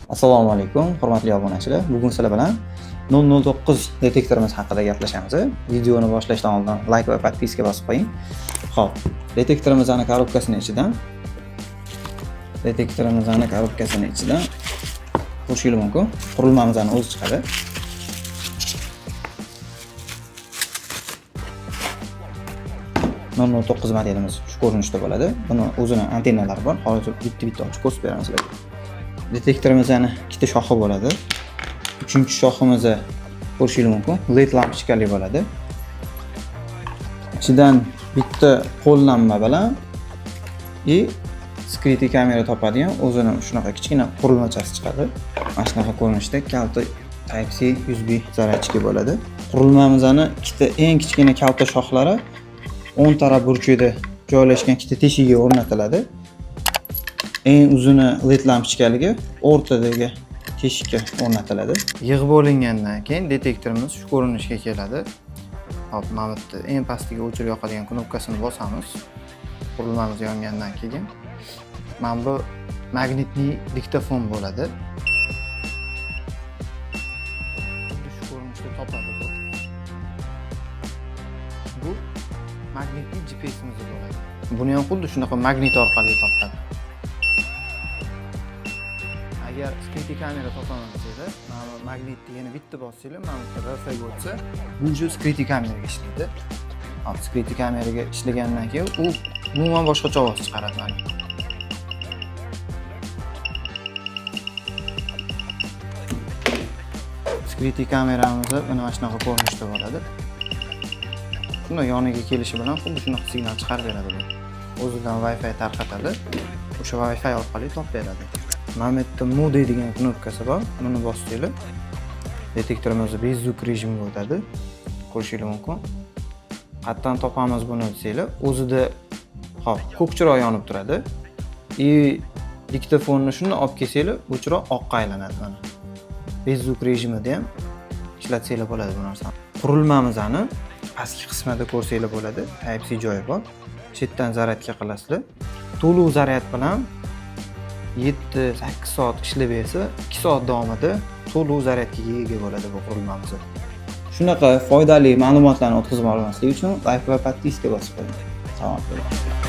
Assalomu alaykum, hurmatli obunachilar. Bugun sizlar bilan 009 detektorimiz haqida gaplashamiz. Videoni boshlashdan oldin like va podpiska bosib qo'ying. Xo'p, detektorimizni korobkasining ichidan qo'shilishi mumkin. Qurilmamizni o'zi chiqadi. Nono 9 modelimiz shu ko'rinishda bo'ladi. Buni o'zining antennalari bor. Hozir bitta ochib ko'rsatib beramiz sizlarga. Detektorimizning ikkita shoxi bo'ladi. Uchinchi shoximiz ko'rishingiz mumkin. LED lampochkali bo'ladi. Ichidan bitta qo'llanma bilan skryuti kamera topadigan o'zining shunaqa kichkina qurilmachasi chiqadi. Mana shunaqa ko'rinishda kalta Type-C USB zaryadchik bo'ladi. Qurilmamizning ikkita eng kichkina kalta shoxlari 10 taraf burchida joylashgan ikkita teshikka o'rnatiladi. Eng uzuni LED lampochkaligi o'rtadagi teshikka o'rnatiladi. Yig'ib olingandan keyin detektorimiz shu ko'rinishga keladi. Hop, mana bu yerda eng pastdagi o'chirib yoqadigan knopkasini bosamiz. Qurilmamiz yongandan keyin mana bu magnitli diktofon bo'ladi. Shu ko'rinishda topadi bu. Bu magnitli GPS'imiz bo'ladi. Buni ham xuddi shunaqa magnit orqali topadi. Agar skryuti kamera topaman desanglar, mana magnitni yana bitta bossanglar, mana bu Wi-Fi bo'lsa, bu shu skryuti kameraga ishlaydi. Hop, skryuti kameraga ishlagandan keyin u umuman boshqacha ovoz chiqaradi mana. Skryuti kameramiz mana shunaqa ko'rinishda bo'ladi. Shunda yoniga kelishi bilan xuddi shunaqa signal chiqarib beradi bu. O'zidan Wi-Fi tarqatadi. O'sha Wi-Fi orqali topib beradi. Mana bu yerda mode degan knopkasi bor. Buni bossanglar, detektorimiz bezzuk rejimga o'tadi. Ko'rishingiz mumkin. Qayerdan topamiz buni desanglar, o'zida hop, ko'k chiroq yonib turadi. Diktofonni shuni olib kelsanglar, bu chiroq oqqa aylanadi mana. Bezzuk rejimida ham ishlatsanglar bo'ladi bu narsani. Qurilmamizni pastki qismida ko'rsanglar bo'ladi. Type-C joyi bor. Chetdan zaryadga qilasizlar. To'liq zaryad bilan 7-8 soat ishlab bersa, 2 soat davomida to'liq zaryadga ega bo'ladi bu qurilmamiz. Shunaqa foydali ma'lumotlarni o'tkazib olmaslik uchun like va podpiska bosib qo'ying. Salomat bo'ling.